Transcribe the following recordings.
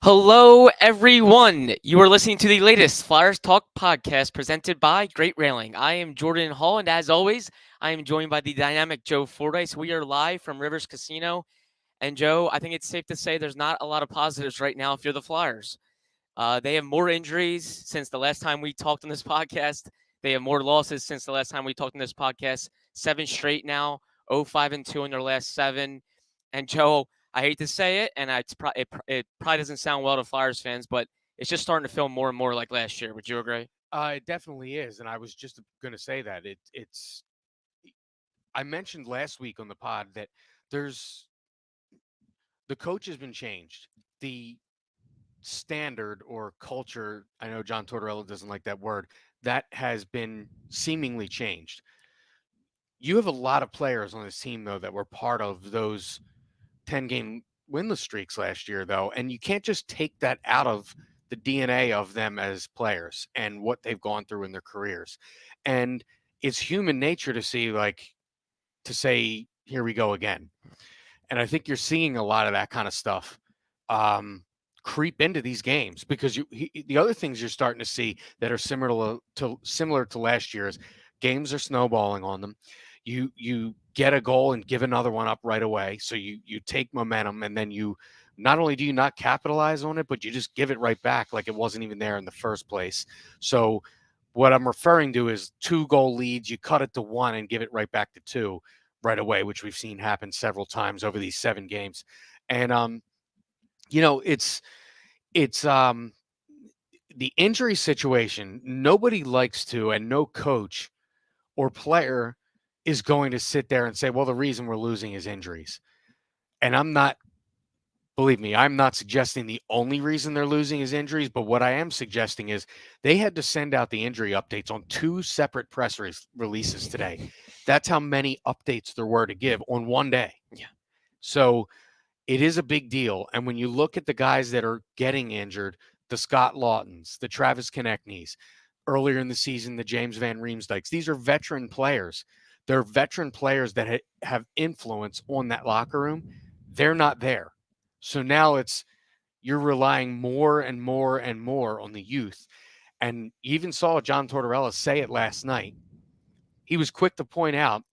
Hello, everyone. You are listening to the latest Flyers Talk podcast presented by Great Railing. I am Jordan Hall, and as always, I am joined by the dynamic Joe Fordyce. We are live from Rivers Casino. And Joe, I think it's safe to say there's not a lot of positives right now if you're the Flyers. They have more injuries since the last time we talked on this podcast. They have more losses since the last time we talked on this podcast. 7 straight now, 0-5-2 in their last 7. And Joe, I hate to say it, and it probably doesn't sound well to Flyers fans, but it's just starting to feel more and more like last year. Would you agree? It definitely is, and I was just going to say that it's. I mentioned last week on the pod that there's the coach has been changed. The standard or culture, I know John Tortorella doesn't like that word, that has been seemingly changed. You have a lot of players on this team though that were part of those 10-game winless streaks last year, though, and you can't just take that out of the DNA of them as players and what they've gone through in their careers. And it's human nature to see, like, to say, here we go again. And I think you're seeing a lot of that kind of stuff creep into these games because the other things you're starting to see that are similar to last year's games are snowballing on them. You get a goal and give another one up right away. So you take momentum and then you not only do you not capitalize on it, but you just give it right back like it wasn't even there in the first place. So what I'm referring to is 2 goal leads, you cut it to 1 and give it right back to 2 right away, which we've seen happen several times over these 7 games. And it's the injury situation. Nobody likes to, and no coach or player is going to sit there and say, well, the reason we're losing is injuries. And believe me, I'm not suggesting the only reason they're losing is injuries, but what I am suggesting is they had to send out the injury updates on 2 separate releases today. That's how many updates there were to give on one day. Yeah. So it is a big deal. And when you look at the guys that are getting injured, the Scott Laughtons, the Travis Konechny's, earlier in the season, the James Van Riemsdykes, these are veteran players. They're veteran players that have influence on that locker room. They're not there. So now you're relying more and more and more on the youth. And you even saw John Tortorella say it last night. He was quick to point out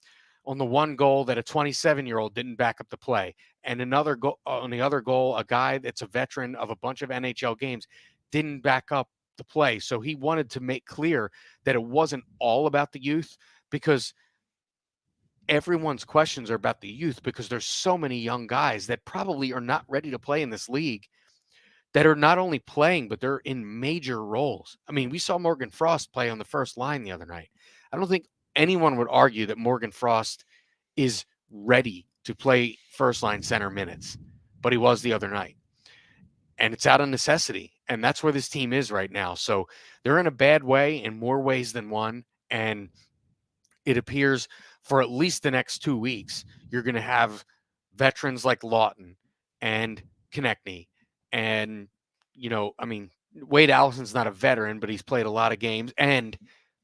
on the one goal that a 27-year-old didn't back up the play, and another goal on the other goal, a guy that's a veteran of a bunch of NHL games didn't back up the play. So he wanted to make clear that it wasn't all about the youth because everyone's questions are about the youth because there's so many young guys that probably are not ready to play in this league that are not only playing, but they're in major roles. I mean, we saw Morgan Frost play on the first line the other night. I don't think anyone would argue that Morgan Frost is ready to play first line center minutes, but he was the other night. And it's out of necessity. And that's where this team is right now. So they're in a bad way in more ways than one. And it appears for at least the next 2 weeks, you're going to have veterans like Lawton and Konechny. And, I mean, Wade Allison's not a veteran, but he's played a lot of games. And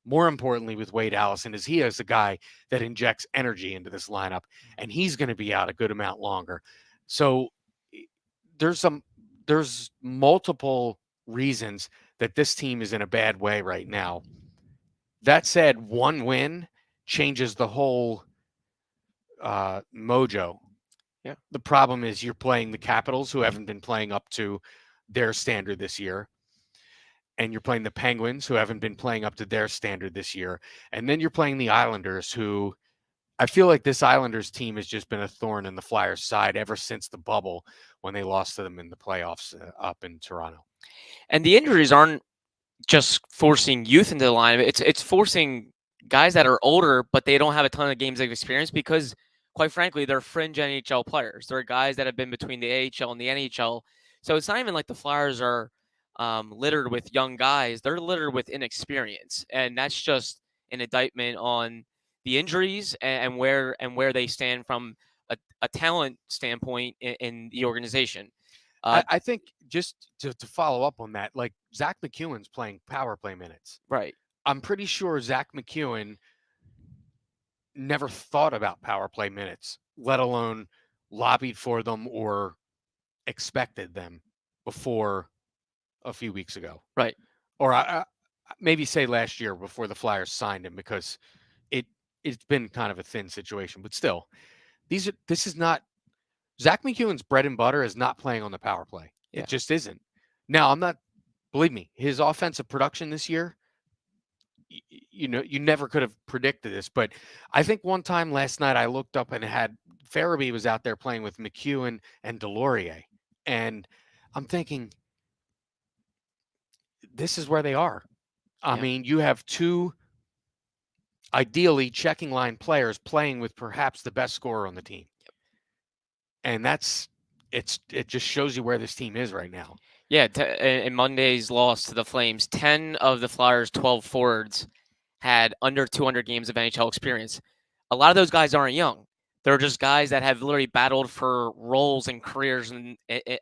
more importantly, with Wade Allison, is he is a guy that injects energy into this lineup, and he's going to be out a good amount longer. So there's multiple reasons that this team is in a bad way right now. That said, one win changes the whole mojo. Yeah. The problem is you're playing the Capitals, who haven't been playing up to their standard this year, and you're playing the Penguins, who haven't been playing up to their standard this year, and then you're playing the Islanders, who I feel like this Islanders team has just been a thorn in the Flyers' side ever since the bubble when they lost to them in the playoffs up in Toronto. And the injuries aren't just forcing youth into the line. It's forcing guys that are older, but they don't have a ton of games of experience because, quite frankly, they're fringe NHL players. They're guys that have been between the AHL and the NHL. So it's not even like the Flyers are littered with young guys. They're littered with inexperience, and that's just an indictment on the injuries and where they stand from a talent standpoint in the organization. I think just to follow up on that, like Zach McEwen's playing power play minutes. Right. I'm pretty sure Zach McEwen never thought about power play minutes, let alone lobbied for them or expected them before a few weeks ago, Right. or maybe say last year before the Flyers signed him, because it it's been kind of a thin situation. But still, this is not Zach McEwen's bread and butter is not playing on the power play. It Yeah. just isn't. Now, I'm not. Believe me, his offensive production this year, you never could have predicted this. But I think one time last night I looked up and had Farabee was out there playing with McEwen and Delorier, and I'm thinking this is where they are. I Yeah. mean, you have two ideally checking line players playing with perhaps the best scorer on the team, and it just shows you where this team is right now. Yeah. In Monday's loss to the Flames, 10 of the Flyers' 12 forwards had under 200 games of NHL experience. A lot of those guys aren't young. They're just guys that have literally battled for roles and careers in the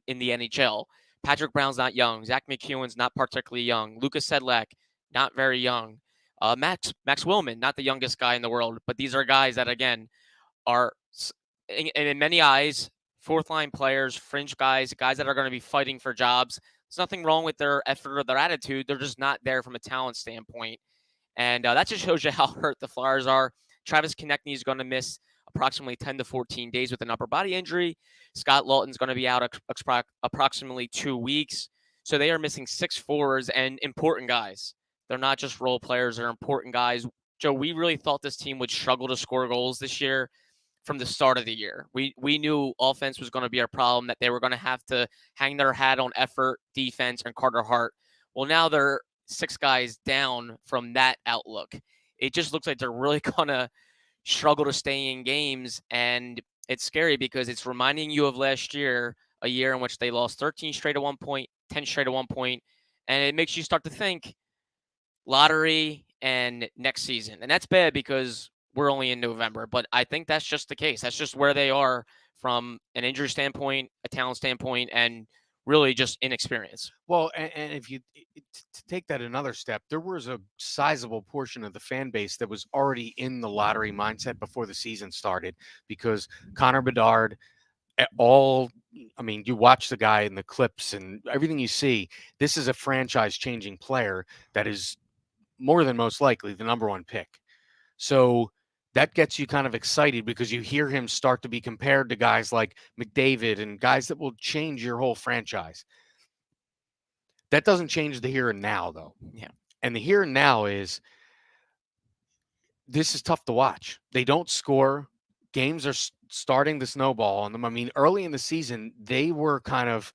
NHL. Patrick Brown's not young. Zach McEwen's not particularly young. Lucas Sedlak, not very young. Max Willman, not the youngest guy in the world, but these are guys that again are, in many eyes, fourth line players, fringe guys, guys that are going to be fighting for jobs. There's nothing wrong with their effort or their attitude. They're just not there from a talent standpoint. And that just shows you how hurt the Flyers are. Travis Konechny is going to miss approximately 10 to 14 days with an upper body injury. Scott Lawton's going to be out approximately 2 weeks. So they are missing 6 forwards and important guys. They're not just role players, they're important guys. Joe, we really thought this team would struggle to score goals this year from the start of the year. We knew offense was going to be our problem, that they were going to have to hang their hat on effort, defense, and Carter Hart. Well, now they're 6 guys down from that outlook. It just looks like they're really going to struggle to stay in games. And it's scary because it's reminding you of last year, a year in which they lost 13 straight at one point, 10 straight at one point. And it makes you start to think lottery and next season. And that's bad because we're only in November. But I think that's just the case. That's just where they are from an injury standpoint, a talent standpoint, and really just inexperience. Well, and if you to take that another step, there was a sizable portion of the fan base that was already in the lottery mindset before the season started, because Connor Bedard, I mean, you watch the guy in the clips and everything you see, this is a franchise-changing player that is more than most likely the number one pick. So that gets you kind of excited because you hear him start to be compared to guys like McDavid and guys that will change your whole franchise. That doesn't change the here and now, though. Yeah. And the here and now is this is tough to watch. They don't score. Games are starting to snowball on them. I mean, early in the season, they were kind of,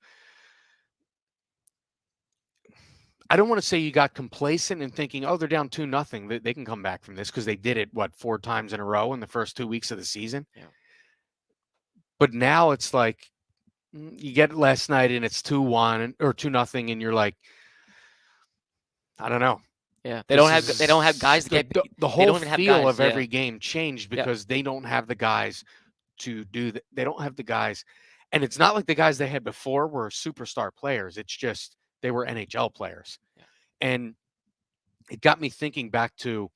I don't want to say you got complacent and thinking, oh, they're down 2-0. They can come back from this, because they did it, 4 times in a row in the first 2 weeks of the season. Yeah. But now it's like you get it last night and it's 2-1 or 2-0, and you're like, I don't know. Yeah, they don't have guys to get the they whole don't even have feel guys, of every game changed Yeah. because they don't have the guys to do that. They don't have the guys, and it's not like the guys they had before were superstar players. It's just they were NHL players, Yeah. and it got me thinking back to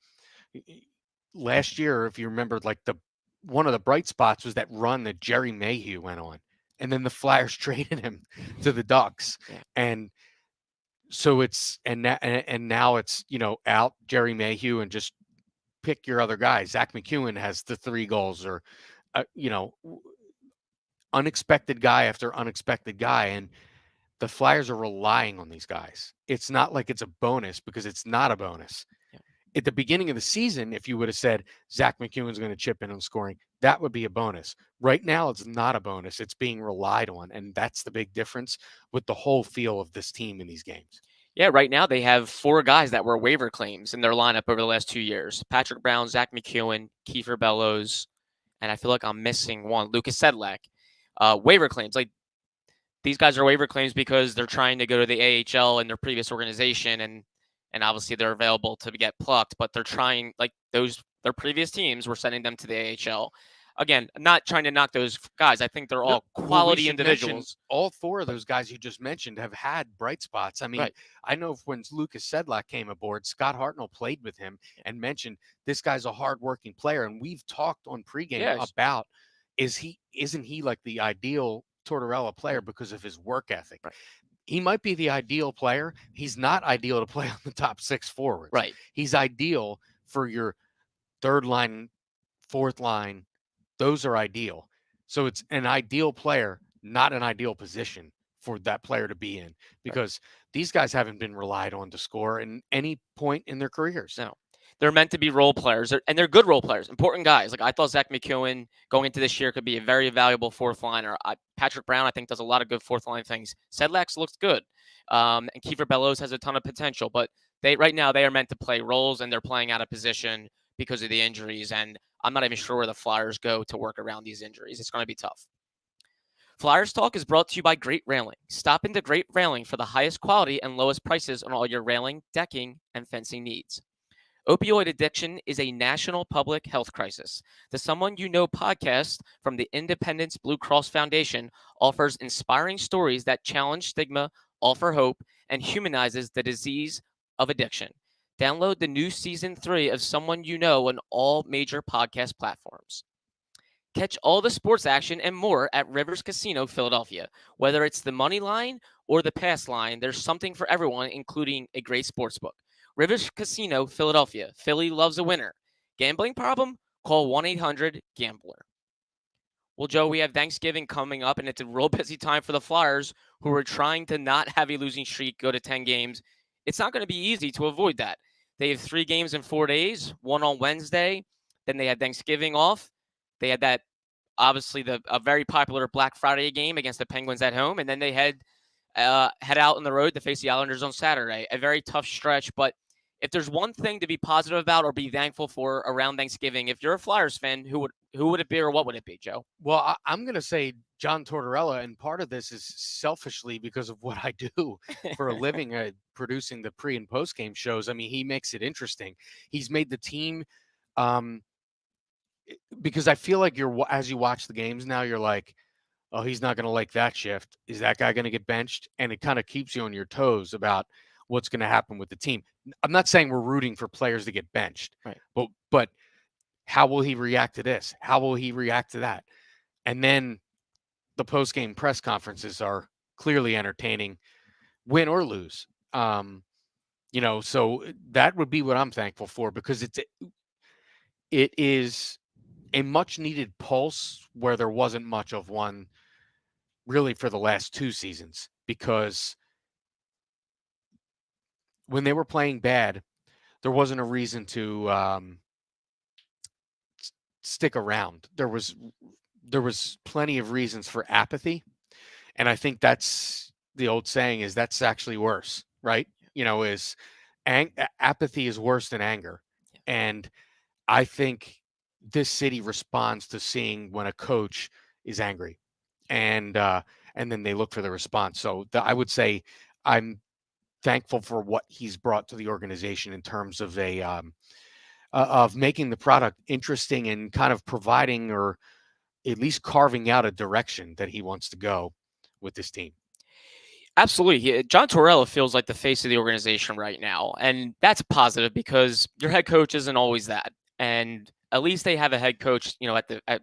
last year. If you remember, like one of the bright spots was that run that Jerry Mayhew went on, and then the Flyers traded him to the Ducks, Yeah. and so it's and now it's out Jerry Mayhew and just pick your other guys. Zach McEwen has the 3 goals, or unexpected guy after unexpected guy, and the Flyers are relying on these guys. It's not like it's a bonus, because it's not a bonus. Yeah. At the beginning of the season, if you would have said Zach McEwen's going to chip in on scoring, that would be a bonus. Right now, it's not a bonus. It's being relied on, and that's the big difference with the whole feel of this team in these games. Yeah, right now they have 4 guys that were waiver claims in their lineup over the last 2 years. Patrick Brown, Zach McEwen, Kiefer Bellows, and I feel like I'm missing one, Lucas Sedlak. Waiver claims. Like, these guys are waiver claims because they're trying to go to the AHL in their previous organization, and obviously they're available to get plucked, but they're trying, like, their previous teams were sending them to the AHL. Again, I'm not trying to knock those guys. I think they're all quality individuals. All 4 of those guys you just mentioned have had bright spots. I mean, Right. I know when Lucas Sedlak came aboard, Scott Hartnell played with him and mentioned this guy's a hardworking player. And we've talked on pregame Yes. about isn't he like the ideal Tortorella player Mm. because of his work ethic. Right. He might be the ideal player. He's not ideal to play on the top six forwards. Right. He's ideal for your third line, fourth line. Those are ideal. So it's an ideal player, not an ideal position for that player to be in, Right. because these guys haven't been relied on to score in any point in their careers. No. They're meant to be role players, and they're good role players, important guys. Like I thought Zach McEwen going into this year could be a very valuable fourth liner. Patrick Brown, I think, does a lot of good fourth line things. Sedlax looks good, and Kiefer Bellows has a ton of potential. But they right now they are meant to play roles, and they're playing out of position because of the injuries. And I'm not even sure where the Flyers go to work around these injuries. It's going to be tough. Flyers Talk is brought to you by Great Railing. Stop into Great Railing for the highest quality and lowest prices on all your railing, decking, and fencing needs. Opioid addiction is a national public health crisis. The Someone You Know podcast from the Independence Blue Cross Foundation offers inspiring stories that challenge stigma, offer hope, and humanizes the disease of addiction. Download the new season 3 of Someone You Know on all major podcast platforms. Catch all the sports action and more at Rivers Casino Philadelphia. Whether it's the money line or the pass line, there's something for everyone, including a great sports book. Rivers Casino Philadelphia. Philly loves a winner. Gambling problem? Call 1-800-GAMBLER. Well, Joe, we have Thanksgiving coming up, and it's a real busy time for the Flyers, who are trying to not have a losing streak go to 10 games. It's not going to be easy to avoid that. They have 3 games in 4 days, one on Wednesday, then they had Thanksgiving off. They had that obviously a very popular Black Friday game against the Penguins at home, and then they head out on the road to face the Islanders on Saturday. A very tough stretch, but if there's one thing to be positive about or be thankful for around Thanksgiving, if you're a Flyers fan, who would it be or what would it be, Joe? Well, I'm going to say John Tortorella, and part of this is selfishly because of what I do for a living, producing the pre and post game shows. I mean, he makes it interesting. He's made the team, um, because I feel like as you watch the games now, you're like, oh, he's not going to like that shift. Is that guy going to get benched? And it kind of keeps you on your toes about what's going to happen with the team. I'm not saying we're rooting for players to get benched, Right. but how will he react to this? How will he react to that? And then the post game press conferences are clearly entertaining, win or lose. So that would be what I'm thankful for, because it is a much needed pulse where there wasn't much of one really for the last 2 seasons, because when they were playing bad, there wasn't a reason to stick around. There was plenty of reasons for apathy, and I think that's the old saying is that's actually worse, right? Is apathy is worse than anger, and I think this city responds to seeing when a coach is angry, and then they look for the response. So I would say I'm thankful for what he's brought to the organization in terms of of making the product interesting and kind of providing, or at least carving out, a direction that he wants to go with this team. Absolutely. John Tortorella feels like the face of the organization right now. And that's positive because your head coach isn't always that. And at least they have a head coach, at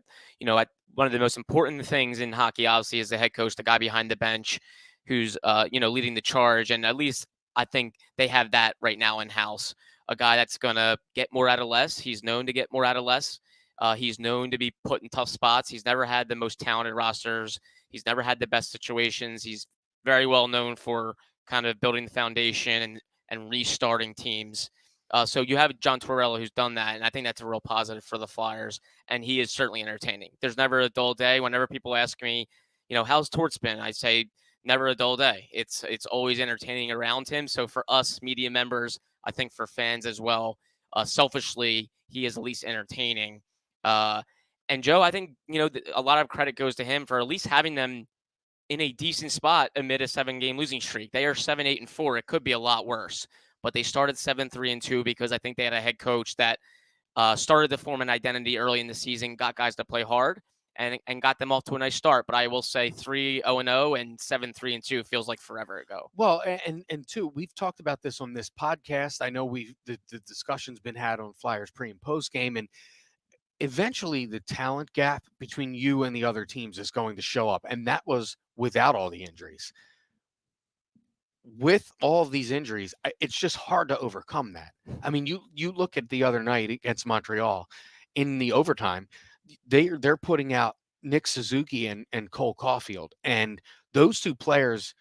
one of the most important things in hockey, obviously, is the head coach, the guy behind the bench who's, leading the charge. And at least I think they have that right now in house. A guy that's going to get more out of less. He's known to get more out of less. He's known to be put in tough spots. He's never had the most talented rosters. He's never had the best situations. He's very well known for kind of building the foundation and restarting teams. So you have John Tortorella who's done that, and I think that's a real positive for the Flyers. And he is certainly entertaining. There's never a dull day. Whenever people ask me, how's Torts been, I say never a dull day. It's always entertaining around him. So for us media members, I think for fans as well, selfishly, he is at least entertaining. And Joe, I think a lot of credit goes to him for at least having them in a decent spot amid a 7-game losing streak. They are 7-8-4. It could be a lot worse, but they started 7-3-2 because I think they had a head coach that started to form an identity early in the season, got guys to play hard, and got them off to a nice start. But I will say 3-0-0 and 7-3-2 feels like forever ago. Well, and two, we've talked about this on this podcast. I know the discussion's been had on Flyers pre and post game, and eventually the talent gap between you and the other teams is going to show up. And that was without all the injuries. With all of these injuries, it's just hard to overcome that. I mean, you look at the other night against Montreal in the overtime, they're putting out Nick Suzuki and Cole Caulfield, and those two players,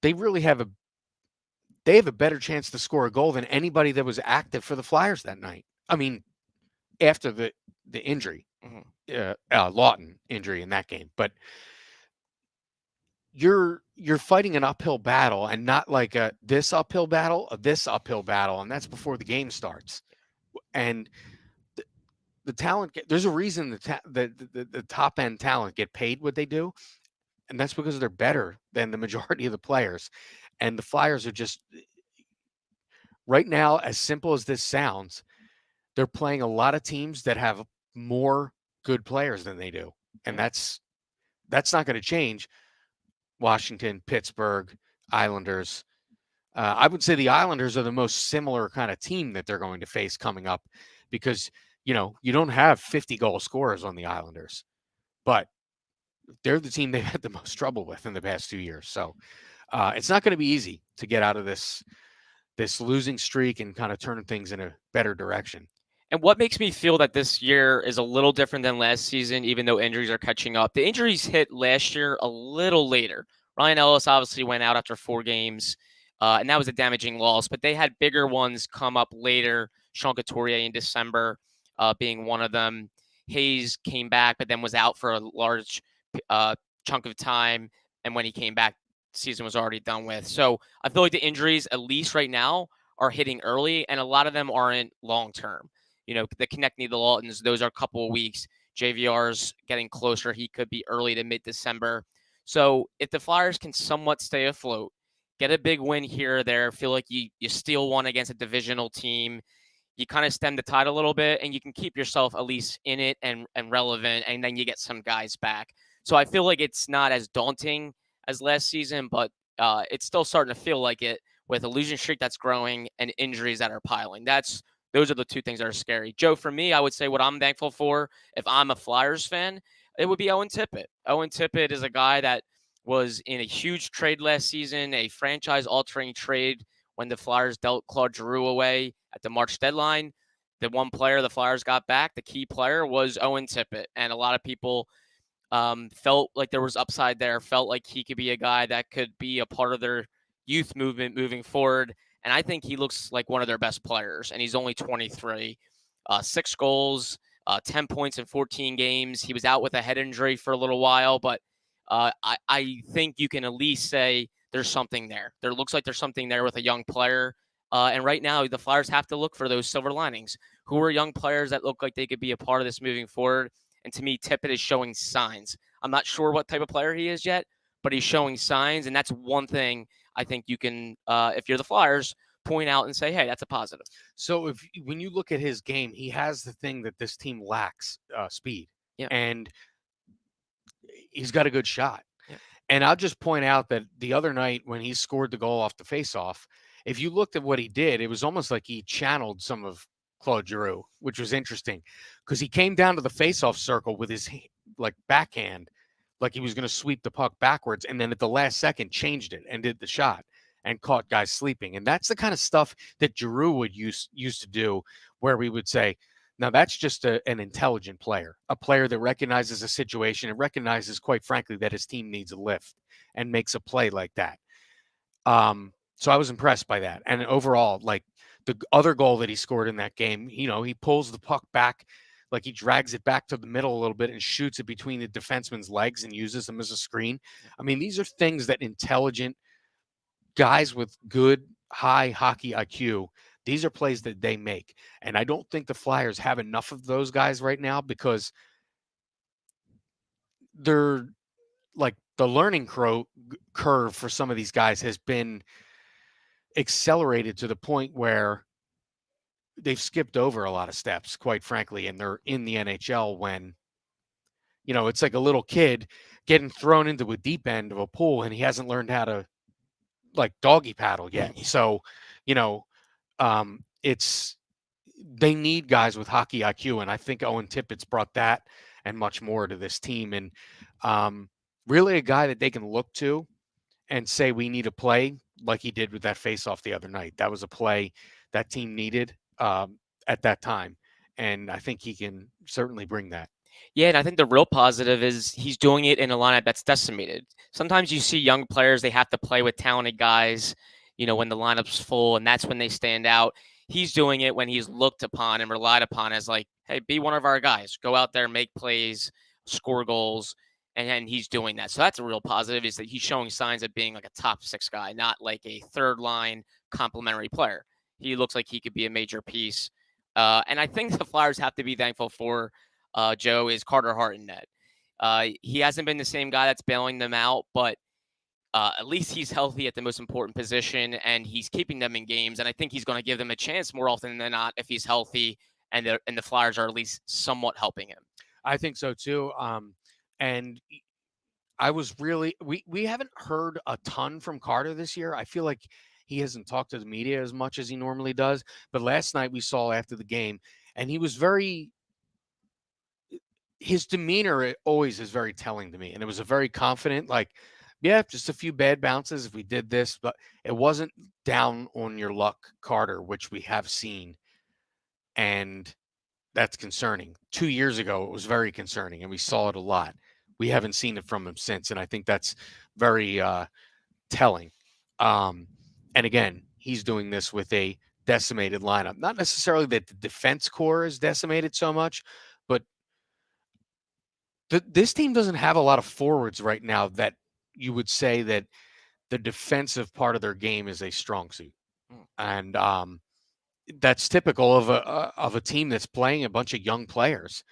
they really have a better chance to score a goal than anybody that was active for the Flyers that night. I mean, after the injury, Mhm. Lawton injury in that game, but you're fighting an uphill battle and not like this uphill battle, and that's before the game starts. And the, the talent, there's a reason the top end talent get paid what they do, and that's because they're better than the majority of the players. And the Flyers are just right now, as simple as this sounds, they're playing a lot of teams that have more good players than they do, and Mm. that's not going to change. Washington, Pittsburgh, Islanders. I would say the Islanders are the most similar kind of team that they're going to face coming up because, you don't have 50 goal scorers on the Islanders, but they're the team they've had the most trouble with in the past 2 years. So it's not going to be easy to get out of this losing streak and kind of turn things in a better direction. And what makes me feel that this year is a little different than last season, even though injuries are catching up? The injuries hit last year a little later. Ryan Ellis obviously went out after 4 games, and that was a damaging loss, but they had bigger ones come up later. Sean Couturier in December being one of them. Hayes came back, but then was out for a large uh, chunk of time. And when he came back, season was already done with. So I feel like the injuries, at least right now, are hitting early, and a lot of them aren't long term. The Konechny, the Lawtons, those are a couple of weeks. JVR's getting closer. He could be early to mid-December. So if the Flyers can somewhat stay afloat, get a big win here or there, feel like you steal one against a divisional team, you kind of stem the tide a little bit, and you can keep yourself at least in it and relevant, and then you get some guys back. So I feel like it's not as daunting as last season, but it's still starting to feel like it with a losing streak that's growing and injuries that are piling. Those are the two things that are scary. Joe, for me, I would say what I'm thankful for, if I'm a Flyers fan, it would be Owen Tippett. Owen Tippett is a guy that was in a huge trade last season, a franchise-altering trade when the Flyers dealt Claude Giroux away at the March deadline. The one player the Flyers got back, the key player, was Owen Tippett, and a lot of people felt like there was upside there, felt like he could be a guy that could be a part of their youth movement moving forward. And I think he looks like one of their best players. And he's only 23. 6 goals, 10 points in 14 games. He was out with a head injury for a little while, but I think you can at least say there's something there. There looks like there's something there with a young player. And right now, the Flyers have to look for those silver linings. Who are young players that look like they could be a part of this moving forward? And to me, Tippett is showing signs. I'm not sure what type of player he is yet, but he's showing signs. And that's one thing I think you can, if you're the Flyers, point out and say, hey, that's a positive. So when you look at his game, he has the thing that this team lacks, speed. Yeah. And he's got a good shot. Yeah. And I'll just point out that the other night when he scored the goal off the faceoff, if you looked at what he did, it was almost like he channeled some of Claude Giroux, which was interesting because he came down to the faceoff circle with his like backhand, like he was going to sweep the puck backwards, and then at the last second changed it and did the shot and caught guys sleeping. And that's the kind of stuff that Giroux would used to do, where we would say, now that's just an intelligent player, a player that recognizes a situation and recognizes, quite frankly, that his team needs a lift and makes a play like that. So I was impressed by that. And overall, like the other goal that he scored in that game, he pulls the puck back, like he drags it back to the middle a little bit and shoots it between the defenseman's legs and uses them as a screen. I mean, these are things that intelligent guys with good high hockey IQ, these are plays that they make. And I don't think the Flyers have enough of those guys right now because they're like the learning curve for some of these guys has been accelerated to the point where they've skipped over a lot of steps, quite frankly, and they're in the NHL when, it's like a little kid getting thrown into a deep end of a pool and he hasn't learned how to like doggy paddle yet. So, you know, it's they need guys with hockey IQ, and I think Owen Tippett's brought that and much more to this team, and um, really a guy that they can look to and say we need a play like he did with that face-off the other night. That was a play that team needed at that time, and I think he can certainly bring that. Yeah, and I think the real positive is he's doing it in a lineup that's decimated. Sometimes you see young players, they have to play with talented guys, when the lineup's full, and that's when they stand out. He's doing it when he's looked upon and relied upon as like, hey, be one of our guys. Go out there, make plays, score goals, and then he's doing that. So that's a real positive is that he's showing signs of being like a top six guy, not like a third line complementary player. He looks like he could be a major piece. And I think the Flyers have to be thankful for Joe is Carter Hart in net. He hasn't been the same guy that's bailing them out, but at least he's healthy at the most important position and he's keeping them in games. And I think he's going to give them a chance more often than not if he's healthy and the Flyers are at least somewhat helping him. I think so too. And I was really we haven't heard a ton from Carter this year. I feel like he hasn't talked to the media as much as he normally does. But last night we saw after the game, and he was very his demeanor always is very telling to me, and it was a very confident, like, yeah, just a few bad bounces if we did this, but it wasn't down on your luck, Carter, which we have seen, and that's concerning. 2 years ago, it was very concerning, and we saw it a lot. We haven't seen it from him since, and I think that's very telling. Um, and again, he's doing this with a decimated lineup. Not necessarily that the defense core is decimated so much, but this team doesn't have a lot of forwards right now that you would say that the defensive part of their game is a strong suit, Mm. and that's typical of a team that's playing a bunch of young players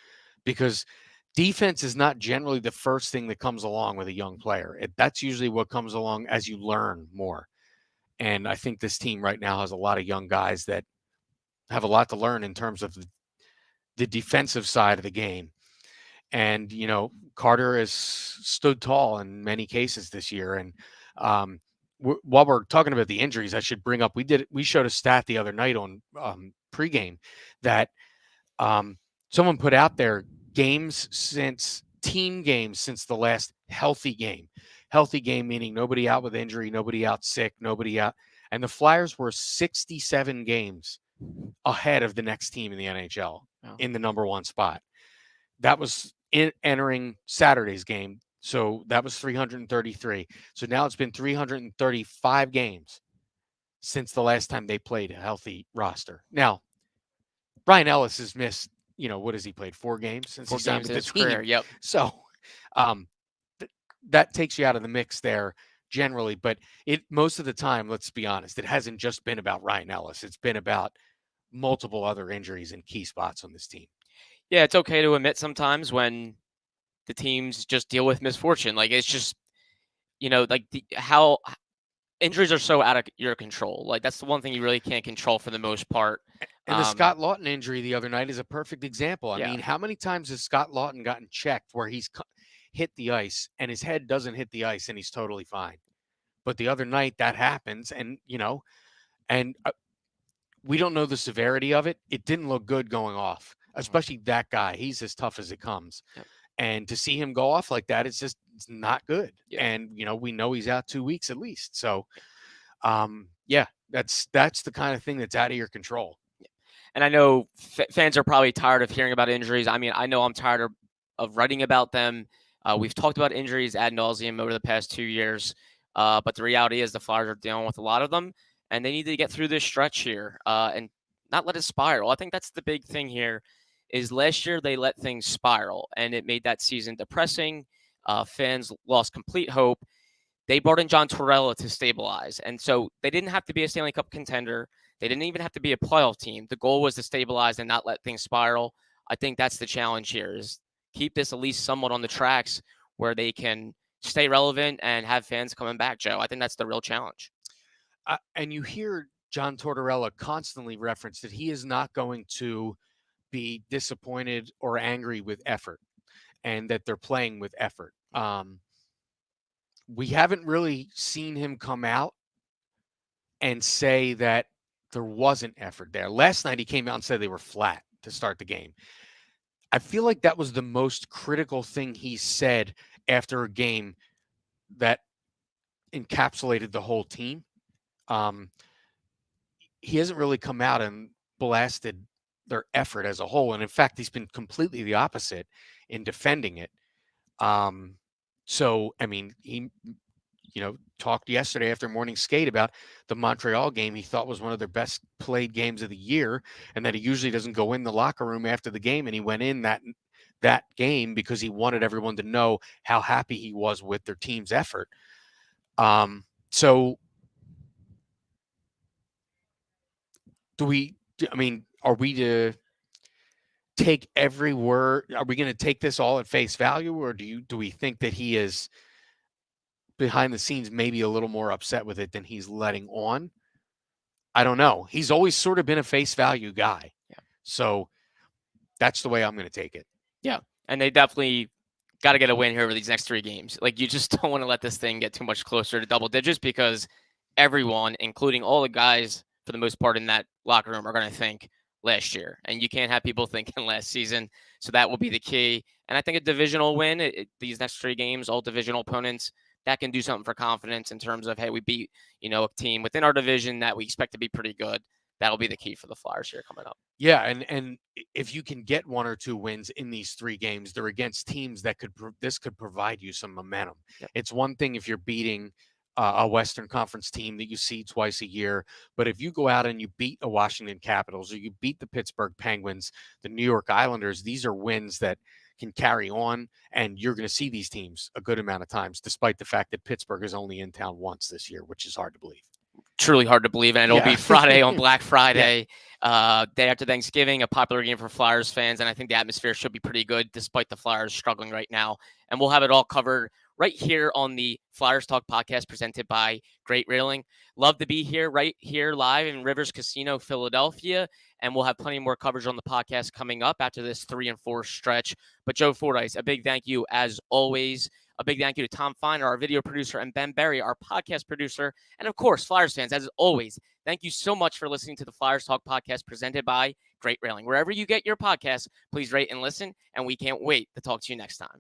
because defense is not generally the first thing that comes along with a young player. That's usually what comes along as you learn more. And I think this team right now has a lot of young guys that have a lot to learn in terms of the defensive side of the game. And, Carter has stood tall in many cases this year. And while we're talking about the injuries, I should bring up we showed a stat the other night on pregame that someone put out there team games since the last healthy game. Healthy game meaning nobody out with injury, nobody out sick, nobody out. And the Flyers were 67 games ahead of the next team in the NHL in the number one spot. That was entering Saturday's game. So that was 333. So now it's been 335 games since the last time they played a healthy roster. Now, Brian Ellis has missed, what has he played? 4 games since he signed with the His team. career. Yep. So um, that takes you out of the mix there generally. But most of the time, let's be honest, it hasn't just been about Ryan Ellis. It's been about multiple other injuries in key spots on this team. Yeah, it's okay to admit sometimes when the teams just deal with misfortune. Like it's just, like how injuries are so out of your control. Like that's the one thing you really can't control for the most part. And the Scott Laughton injury the other night is a perfect example. I Yeah. mean, how many times has Scott Laughton gotten checked where he's hit the ice and his head doesn't hit the ice and he's totally fine? But the other night that happens, and and we don't know the severity of it. It didn't look good going off, especially that guy. He's as tough as it comes. Yep. And to see him go off like that, it's not good. Yeah. And we know he's out 2 weeks at least. So, yeah, that's the kind of thing that's out of your control. And I know fans are probably tired of hearing about injuries. I mean, I know I'm tired of writing about them. We've talked about injuries ad nauseum over the past 2 years, but the reality is the Flyers are dealing with a lot of them, and they need to get through this stretch here and not let it spiral. I think that's the big thing here. Is last year they let things spiral, and it made that season depressing. Fans lost complete hope. They brought in John Tortorella to stabilize. And so they didn't have to be a Stanley Cup contender. They didn't even have to be a playoff team. The goal was to stabilize and not let things spiral. I think that's the challenge here is keep this at least somewhat on the tracks where they can stay relevant and have fans coming back, Joe. I think that's the real challenge. And you hear John Tortorella constantly reference that he is not going to be disappointed or angry with effort and that they're playing with effort. We haven't really seen him come out and say that there wasn't effort there. Last night he came out and said they were flat to start the game. I feel like that was the most critical thing he said after a game that encapsulated the whole team. Um, he hasn't really come out and blasted their effort as a whole. And in fact, he's been completely the opposite in defending it. So, I mean, he, talked yesterday after morning skate about the Montreal game he thought was one of their best played games of the year, and that he usually doesn't go in the locker room after the game, and he went in that game because he wanted everyone to know how happy he was with their team's effort. So are we to take every word? Are we going to take this all at face value, or do we think that he is behind the scenes maybe a little more upset with it than he's letting on? I don't know. He's always sort of been a face value guy. Yeah. So that's the way I'm going to take it. Yeah. And they definitely got to get a win here over these next 3 games. Like, you just don't want to let this thing get too much closer to double digits, because everyone, including all the guys for the most part in that locker room, are going to think last year. And you can't have people thinking last season. So that will be the key. And I think a divisional win, these next 3 games, all divisional opponents, that can do something for confidence in terms of, hey, we beat, a team within our division that we expect to be pretty good. That'll be the key for the Flyers here coming up. Yeah, and if you can get 1 or 2 wins in these 3 games, they're against teams that could provide you some momentum. Yep. It's one thing if you're beating a Western Conference team that you see twice a year, but if you go out and you beat a Washington Capitals, or you beat the Pittsburgh Penguins, the New York Islanders, these are wins that can carry on, and you're going to see these teams a good amount of times, despite the fact that Pittsburgh is only in town once this year, which is hard to believe. Truly hard to believe, and it'll be Friday on Black Friday, day after Thanksgiving, a popular game for Flyers fans, and I think the atmosphere should be pretty good despite the Flyers struggling right now. And we'll have it all covered right here on the Flyers Talk podcast presented by Great Railing. Love to be here, right here live in Rivers Casino, Philadelphia, and we'll have plenty more coverage on the podcast coming up after this 3 and 4 stretch. But Joe Fordyce, a big thank you as always. A big thank you to Tom Feiner, our video producer, and Ben Berry, our podcast producer. And of course, Flyers fans, as always, thank you so much for listening to the Flyers Talk podcast presented by Great Railing. Wherever you get your podcasts, please rate and listen, and we can't wait to talk to you next time.